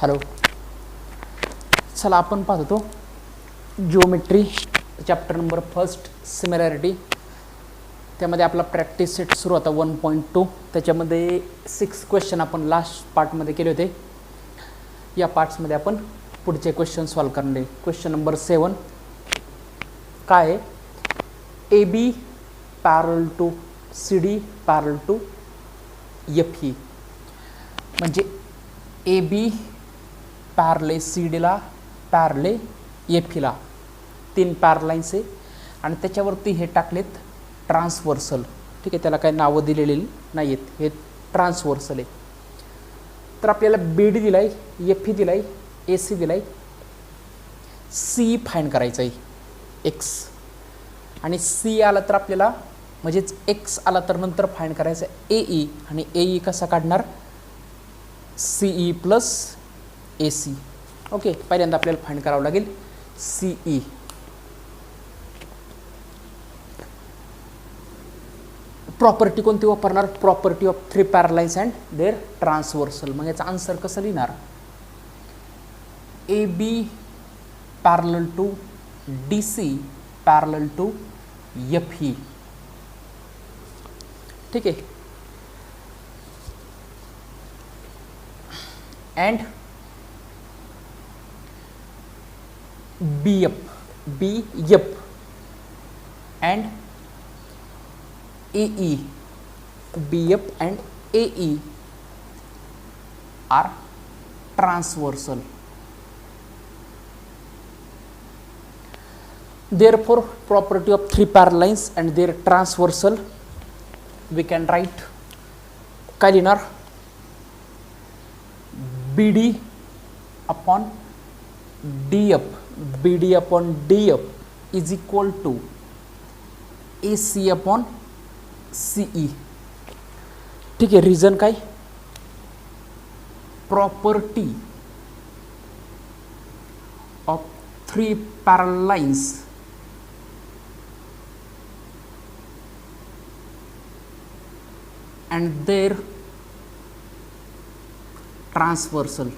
Hello, चला आपण पाहतो geometry chapter number first similarity. त्यामध्ये आपला प्रॅक्टिस सेट सुरू होता 1.2. त्याच्यामध्ये 6 क्वेश्चन आपण लास्ट पार्टमध्ये केले होते. या पार्ट्समध्ये आपण पुढचे क्वेश्चन सॉल्व करणार आहे. क्वेश्चन नंबर 7 काय आहे? ए बी पॅरल टू सी डी पॅरल टू एफ ई. म्हणजे A B पॅरले C Dila पॅरले F ईला 3 पॅरलाईन्स आहे आणि त्याच्यावरती हे टाकलेत ट्रान्सवर्सल. ठीक आहे, त्याला काही नावं दिलेली नाही आहेत, हे ट्रान्सवर्सल आहे. तर आपल्याला बी डी दिला आहे, एफ ई दिला आहे, ए सी दिला आहे, सी फाईंड करायचं आहे एक्स. आणि सी आला तर आपल्याला म्हणजेच एक्स आला तर नंतर फाईंड करायचं ए ई. आणि ए ई कसा काढणार? सी ई प्लस ए सी. ओके, पहिल्यांदा आपल्याला फाईंड करावं लागेल सी ई. प्रॉपर्टी कोणती वापरणार? Property of 3 parallel lines and their transversal. मग याचा आन्सर कसं लिहिणार? A B parallel to D C parallel to F E. ठीक आहे, and B F and A E. B F and A E are transversal. Therefore, property of 3 pärlines and their transversal, we can write काय लिहिणार? B D upon D F. B D upon D F is equal to A C upon C E. ठीक आहे, reason काय? Property of 3 parallel lines and their transversal.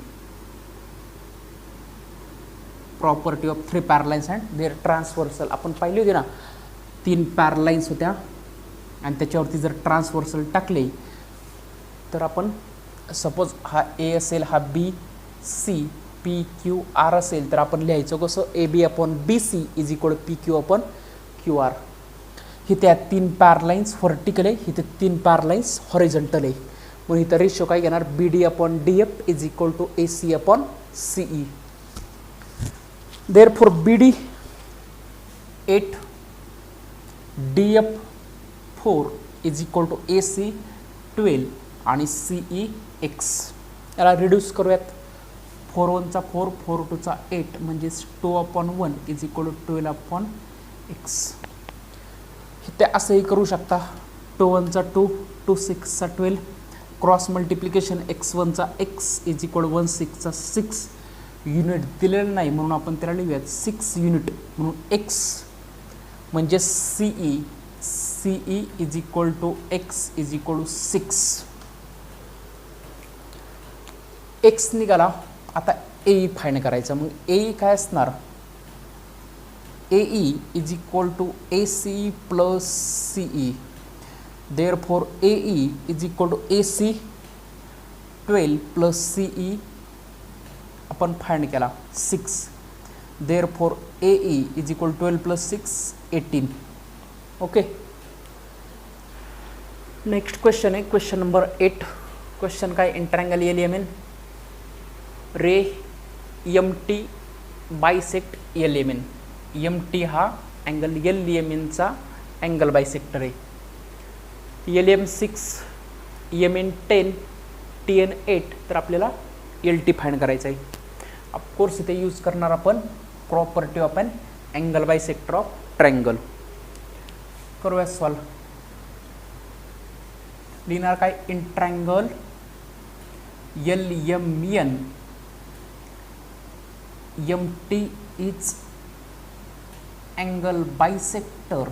Property of 3 parallel lines and their transversal. आपण पाहिली होती ना, 3 पॅरलाइन्स होत्या आणि त्याच्यावरती जर ट्रान्सवर्सल टाकले तर आपण सपोज हा ए असेल, हा B C P Q R असेल, तर आपण लिहायचं कसं? A B upon B C is equal P Q upon Q R. इथे 3 पॅरलाइन्स व्हर्टिकल आहे, इथे 3 पॅरलाइन्स हॉरिझॉन्टल आहे. म्हणून इथं रेशो काय घेणार? B D upon D F is equal to A C upon C E. Therefore B D 8 D F 4 is equal to A C 12 आणि C E X. याला रिड्यूस करूयात. 4 1 चा 4, 4 2 चा 8 म्हणजेच 2 upon 1 is equal to 12 upon X. ते असंही करू शकता. 2 1 चा 2, 2 6 चा 12, क्रॉस मल्टिप्लिकेशन एक्स 1 चा एक्स इज इक्वल 1 6 चा 6. युनिट दिलेलं नाही म्हणून आपण त्याला लिहूयात 6 युनिट. म्हणून एक्स म्हणजे CE. CE is equal to X is equal to 6. X निघाला. आता ए फाईंड करायचा. मग ए काय असणार? AE is equal to AC plus CE. Therefore, AE is equal to AC 12 plus CE आपण फाइंड केला 6. Therefore, AE is equal to 12 plus 6 18. Okay, next question आहे question number 8. Question काय? In triangle LMN ray MT bisect LMN. M T हा angle L M एनचा angle bisector आहे. L M 6 M N 10 T N 8. तर आपल्याला L T find करायचं आहे. Of course इथे यूज करणार आपण property of an angle bisector of triangle. करूया सॉल्व. लिहिणार काय? In triangle L M N M T is angle bisector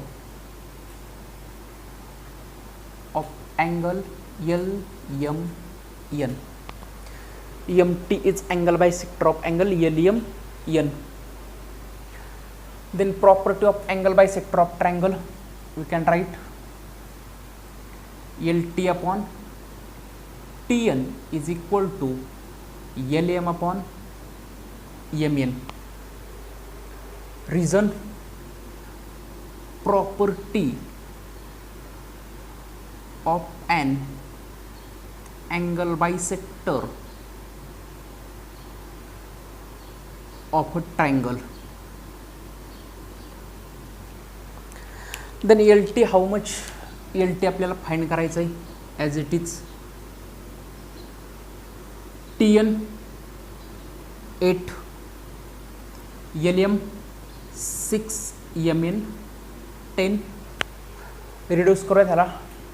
of angle LMN. MT is angle bisector of angle LEM N. Then property of angle bisector of triangle, we can write LT upon TN is equal to LM upon MN. Reason, property of an angle bisector of a triangle. Then LT, how much LT आपल्याला find करायचं आहे, as it is TN 8, LM 6, MN 10. Reduce करूया त्याला,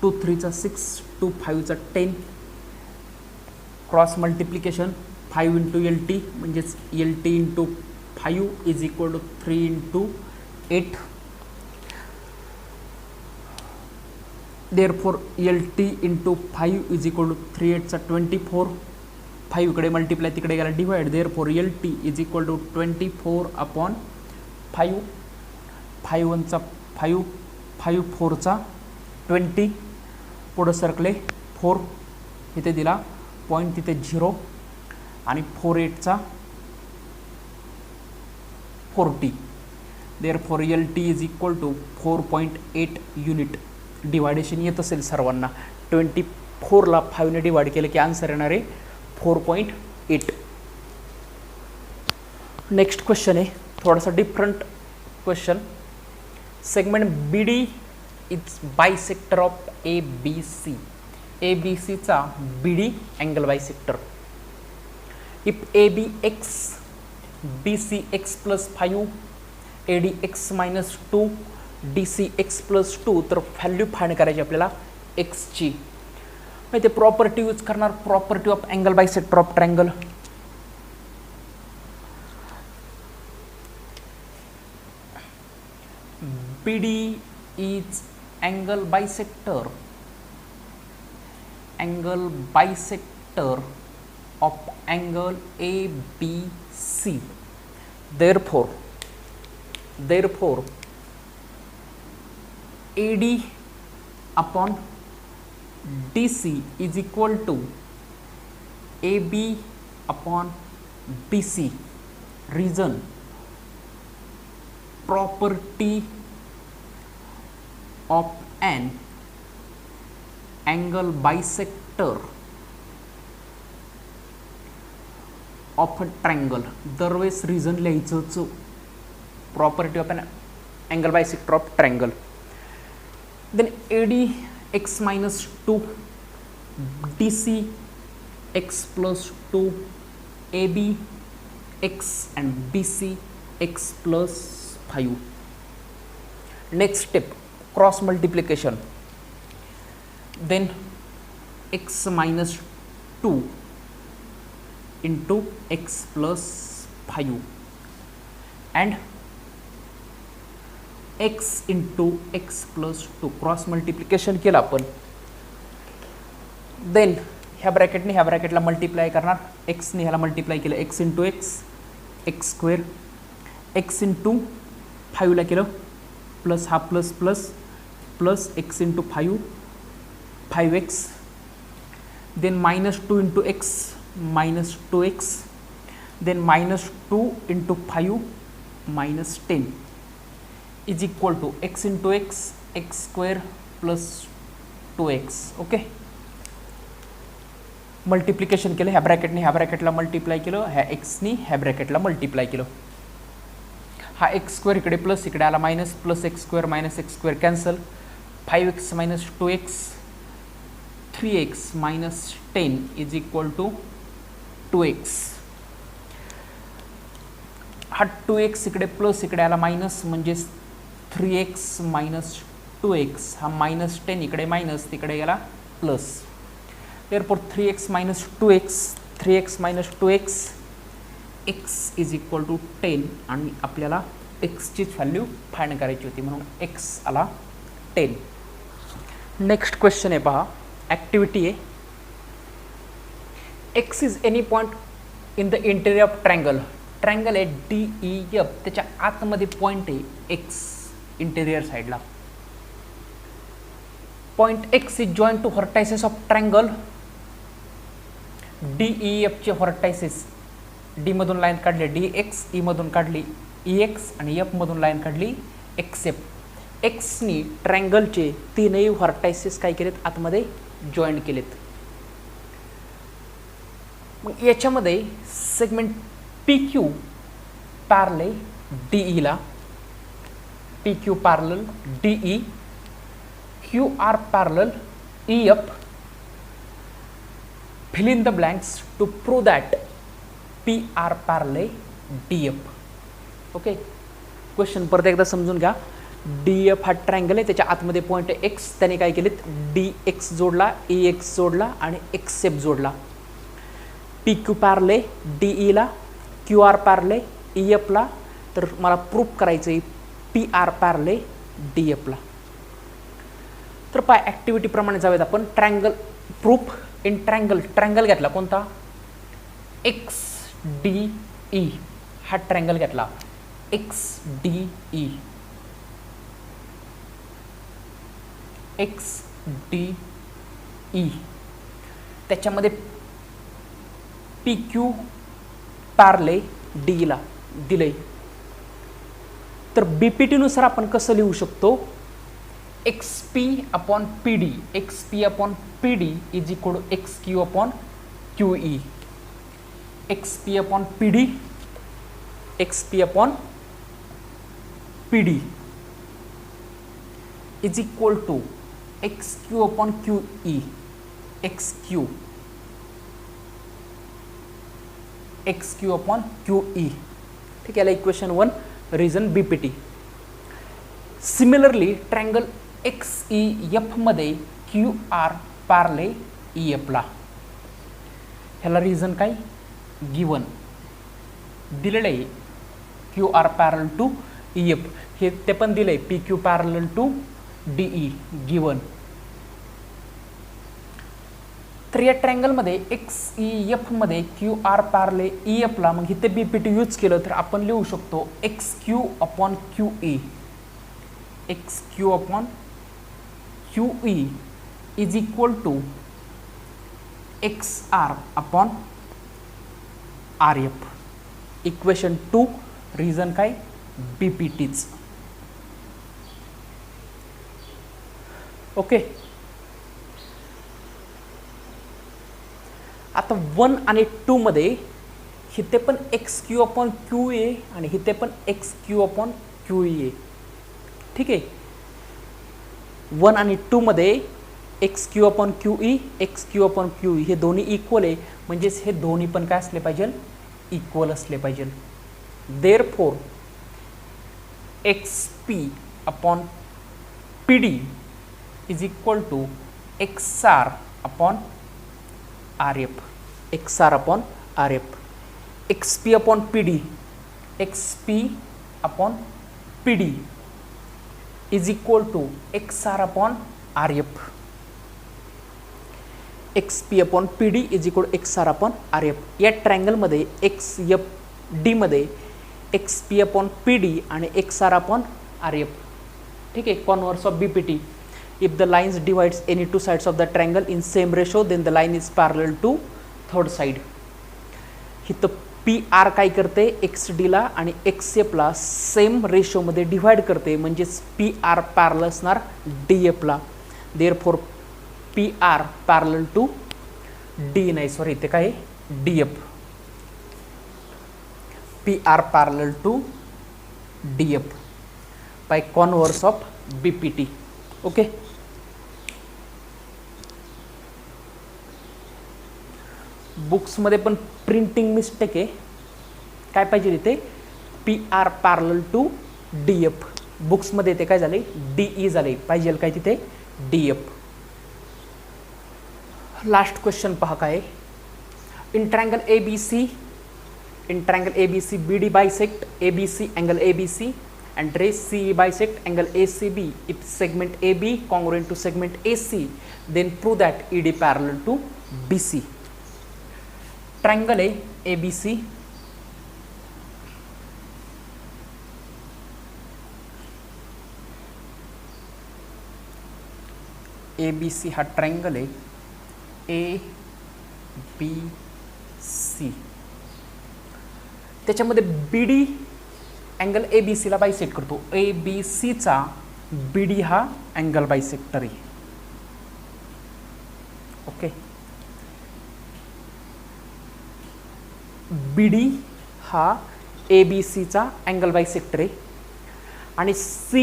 2 3 6, 2 5 10, cross multiplication 5 into LT म्हणजेच LT into 5 is equal to 3 into 8. Therefore LT into 5 is equal to 3 8 24. 5 इकडे multiply तिकडे गेला divide. Therefore LT is equal to 24 upon 5. 5 1 5, 5 4 20, पुढं सरकले 4, इथे दिला पॉईंट, तिथे 0 आणि 4 8 40. Therefore LT is equal to 4.8 unit. Division येत असेल सर्वांना, 24ला 5ने डिवाइड केलं की आन्सर येणार आहे 4.8. नेक्स्ट क्वेश्चन आहे थोडासा different question. Segment BD is bisector of ABC. ABCचा BD angle bisector. If AB x, BC x plus 5, AD x minus 2, DC x plus 2, तर व्हॅल्यू फाइंड करायची आपल्याला x ची. मग ते प्रॉपर्टी यूज करणार, property of angle bisector of triangle. BD is angle bisector of angle ABC. Therefore AD upon DC is equal to AB upon BC. Reason, property of an angle bisector of a triangle. दरवेळेस reason लिहायचं, property of an angle bisector of triangle. Then AD x minus 2, DC x plus 2, AB x and BC x plus 5. Next step, cross multiplication. Then x minus 2 into x plus 5 and x into x plus 2. Cross multiplication केलं आपण. Then ह्या ब्रॅकेटने ह्या ब्रॅकेटला multiply करणार, एक्सने ह्याला multiply केलं, X into X, X square, X into 5ला केलं plus हा plus plus plus X into 5, 5x. Then minus 2 into X, minus 2x. Then minus 2 into 5 minus 10 is equal to X into X, X square plus 2x. Okay, multiplication केलं, ह्या ब्रॅकेटने ह्या ब्रॅकेटला multiply केलं, ह्या एक्सनी ह्या ब्रॅकेटला multiply केलं. हा x square इकडे plus, इकडे आला minus, plus X square cancel. 5x minus 2x, 3x minus 10 is equal to 2x. हा 2x इकडे प्लस, इकडे आला मायनस, म्हणजे 3x मायनस 2x. हा मायनस 10 इकडे मायनस, तिकडे गेला plus. therefore 3x minus 2x, 3x minus 2x, x is equal to 10. आणि आपल्याला x ची व्हॅल्यू फाइंड करायची होती, म्हणून x आला 10. नेक्स्ट क्वेश्चन आहे पहा, ॲक्टिव्हिटी आहे. X is any point in the interior of triangle. Triangle आहे DEF, त्याच्या आतमध्ये पॉईंट आहे एक्स इंटेरियर साईडला. Point X is join to vertices of triangle. DEF चे व्हर्टायसेस, डी मधून लाईन काढली DX, ई मधून काढली EX आणि F मधून लाईन काढली XF. एक्सनी ट्रँगलचे तीनही व्हर्टायसेस काय केलेत, आतमध्ये जॉईन केलेत. मग याच्यामध्ये सेगमेंट PQ पॅरलल DE ला, PQ parallel DE, QR parallel EF. fill in the blanks to prove that PR parallel DF. Okay, question परत एकदा समजून घ्या. DF हा ट्रँगल आहे, त्याच्या आतमध्ये पॉईंट आहे एक्स. त्याने काय केलेत, DX जोडला, EX जोडला आणि XF जोडला. PQ पॅरलल DE ला, QR पॅरलल EF ला. तर मला प्रूफ करायचं आहे PR पॅरलल DF ला. तर पाय ॲक्टिव्हिटी प्रमाणे जाऊयात आपण. Triangle proof in triangle. Triangle घेतला कोणता, XDE हा ट्रँगल घेतला, XDE. XDE त्याच्यामध्ये PQ पॅरलल DE ला दिले. तर BPT नुसार आपण कसं लिहू शकतो, XP upon PD, XP upon PD is equal to XQ upon QE. XP upon PD, XP upon PD is equal to XQ upon QE. XQ upon QE. ठीक आहे, equation 1 reason BPT. Similarly triangle XEF मध्ये QR parallel EF ला. ह्याला reason काय, given दिलेलं आहे QR parallel to EF. हे ते पण दिले PQ parallel to DE given. तर या ट्रँगलमध्ये XEF मध्ये QR पॅरलल EF ला, मग इथे BPT यूज केलं तर आपण लिहू शकतो XQ upon QE. XQ upon QE is equal to XR upon RF. Equation 2 reason काय, BPTच. ओके, आता 1 आणि 2 मध्ये इथे पण XQ अपॉन QA आणि इथे पण XQ अपॉन QE. ठीक आहे, 1 आणि 2 मध्ये XQ upon QE, XQ upon QE हे दोन्ही इक्वल आहे, म्हणजेच हे दोन्ही पण काय असले पाहिजे, इक्वल असले पाहिजे. Therefore XP upon PD is equal to XR upon RF. XR upon RF. XP upon PD, XP upon PD is equal to XR upon RF. XP upon PD is equal to XR upon RF. या ट्रँगलमध्ये XFD मध्ये XP upon PD आणि XR upon RF. ठीक आहे, converse of BPT. If the lines divides any two sides of the triangle in same ratio, then the line is parallel to third side. इथं PR काय करते, XD ला आणि XF ला same रेशोमध्ये divide करते, म्हणजेच PR पॅरलल असणार DF ला. Therefore PR parallel to D, नाही सॉरी इथे काय DF. PR parallel to DF by converse of BPT. Okay, बुक्समध्ये पण प्रिंटिंग मिस्टेक आहे. काय पाहिजे इथे, PR पॅरलल टू DF. बुक्समध्ये ते काय झाले, DE झाले, पाहिजे काय तिथे DF. लास्ट क्वेश्चन पहा काय, in triangle ABC BD bisect ABC angle ABC and rays CE bisect angle ACB if segment AB congruent to segment AC, then prove that ED parallel to BC. Triangle आहे ABC, ABC हा triangle आहे ABC, त्याच्यामध्ये BD angle ABC ला bisect करतो. ABC चा BD हा angle bisector आहे. Okay, BD हा ABC चा अँगल बायसेक्टर आहे आणि C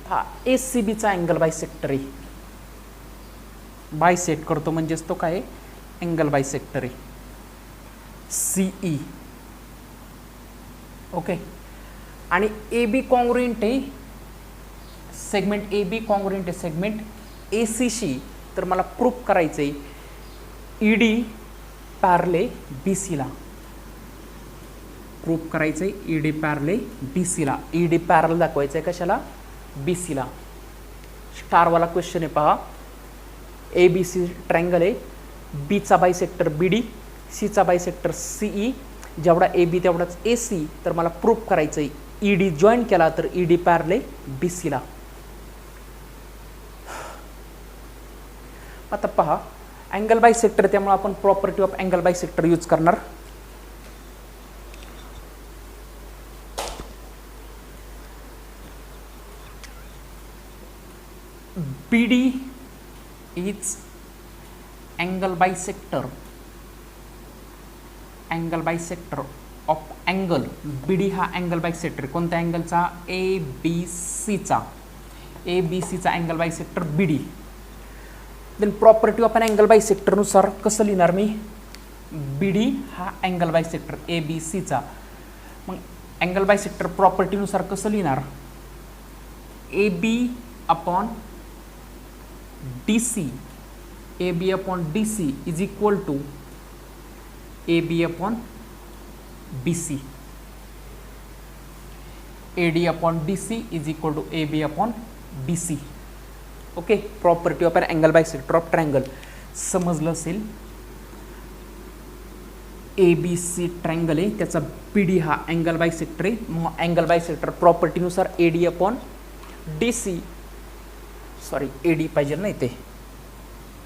हा ACB चा अँगल बायसेक्टर आहे. बायसेक्ट करतो म्हणजेच तो काय अँगल बायसेक्टर आहे CE. ओके, आणि AB कॉन्ग्रुएंट आहे, सेगमेंट AB कॉन्ग्रुएंट आहे सेगमेंट AC शी. तर मला प्रूफ करायचं आहे ED पॅरले BC ला. प्रूफ करायचं आहे ED पॅरले BC ला. ED पॅरल दाखवायचं आहे कशाला? BC ला. स्टारवाला क्वेश्चन आहे पहा. ABC ट्रायंगल आहे, B चा बायसेक्टर BD, C चा बायसेक्टर CE, जेवढा AB तेवढाच AC. तर मला प्रूफ करायचं आहे ED जॉईन केला तर ED पॅरले BC ला. आता पहा, अँगल बायसेक्टर, त्यामुळे आपण property of angle bisector use करणार. BD is angle bisector of angle. BD हा अँगल बायसेक्टर कोणत्या अँगलचा? ABC चा angle bisector BD. Then property of an angle बायसेक्टरनुसार कसं लिहिणार मी? BD हा अँगल बायसेक्टर ABC चा. मग अँगल बायसेक्टर प्रॉपर्टीनुसार कसं लिहिणार? AB upon DC is equal to AB upon BC. AD upon DC is equal to AB upon BC. Okay, property of an angle bisector of triangle समजलं असेल. ABC triangle आहे, त्याचा BD हा angle bisector आहे. मग angle bisector प्रॉपर्टीनुसार AD upon DC, sorry AD पाहिजे नाही,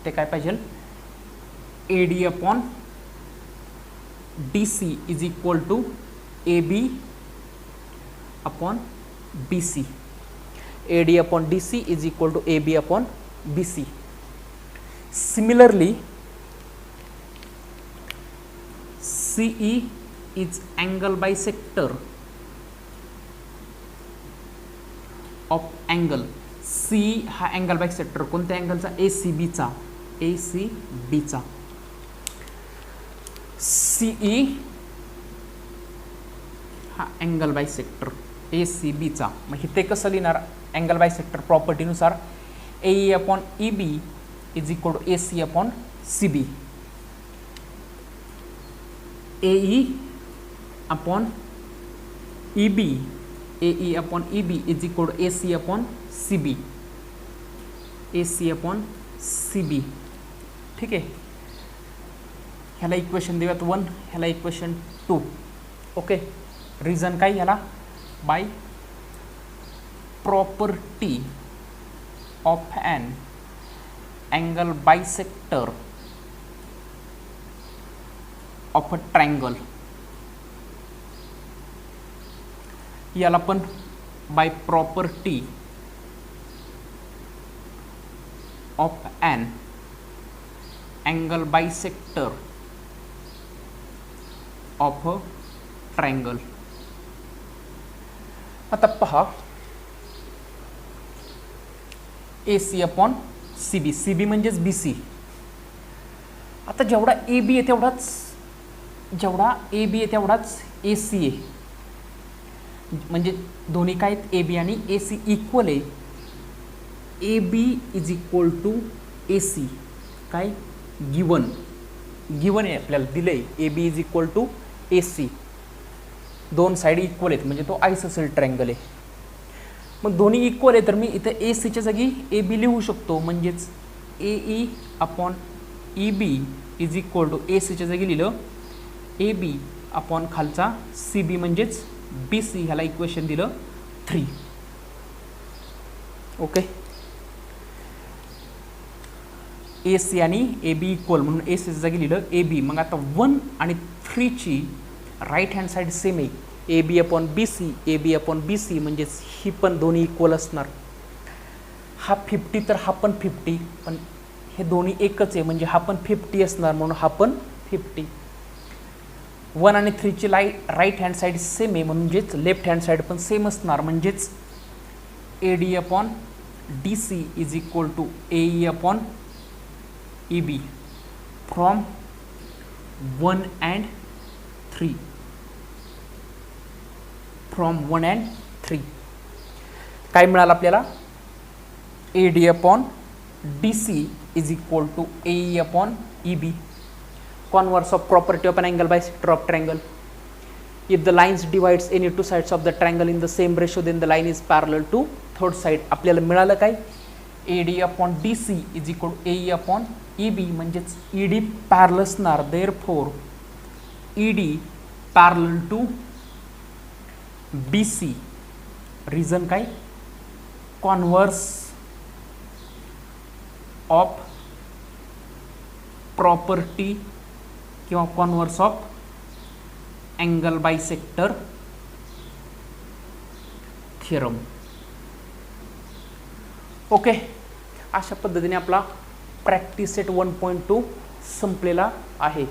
ते काय पाहिजे? AD upon DC is equal to AB upon BC. AD upon DC is equal to AB upon BC. Similarly, CE is angle bisector of angle. CE हा angle bisector कोणत्या अँगलचा? ACB चा. CE हा अँगल बायसेक्टर ACB चा. मग इथे कसं लिहिणार अँगल बायसेक्टर प्रॉपर्टीनुसार? AE upon EB is equal to AC upon CB. AE upon EB is equal to AC upon CB. ठीक आहे, ह्याला इक्वेशन देऊयात 1, ह्याला इक्वेशन 2. ओके, रिझन काय ह्याला? By property of an angle bisector of a triangle. याला पण by property of an angle bisector of a triangle. आता पहा, AC अपॉन CB, CB म्हणजेच BC. आता जेवढा AB आहे तेवढाच AC आहे. म्हणजे दोन्ही काय आहेत? AB आणि AC इक्वल आहे. AB is equal to AC. काय गिवन आहे, आपल्याला दिलंय AB is equal to AC. दोन साईड इक्वल आहेत म्हणजे तो आयसोसेल ट्रायंगल आहे. मग दोन्ही इक्वल आहे तर मी इथे ACच्या जागी AB लिहू शकतो. म्हणजेच AE upon EB is equal to ACच्या जागी लिहिलं ए बी अपॉन खालचा सी बी म्हणजेच बी सी, ह्याला इक्वेशन दिलं 3. ओके, ए सी आणि ए बी इक्वल म्हणून ए सीच्या जागी लिहिलं ए बी. मग आता 1 आणि 3ची राईट हँड साईड सेम आहे, A B upon B C, A B upon B C म्हणजेच ही पण दोन्ही इक्वल असणार. हा 50 तर हा पण 50, पण हे दोन्ही एकच आहे म्हणजे हा पण 50 असणार म्हणून हा पण 50. 1 आणि 3ची राईट हँड साईड सेम आहे म्हणजेच लेफ्ट हँड साईड पण सेम असणार म्हणजेच A D upon D C is equal to A E upon E B from 1 and 3. From 1 and 3 काय मिळालं आपल्याला? A D upon D C is equal to A E upon E B. Converse of property of an angle bisector of triangle. If the lines divides any two sides of the triangle in the same ratio, then the line is parallel to third side. आपल्याला मिळालं काय? AD upon DC is equal to AE upon EB म्हणजेच ED parallel असणार. Therefore ED parallel to BC. Reason काय? Converse of property किंवा converse of angle bisector theorem. Okay, अशा पद्धतीने आपला प्रॅक्टिस सेट 1.2 संपलेला आहे.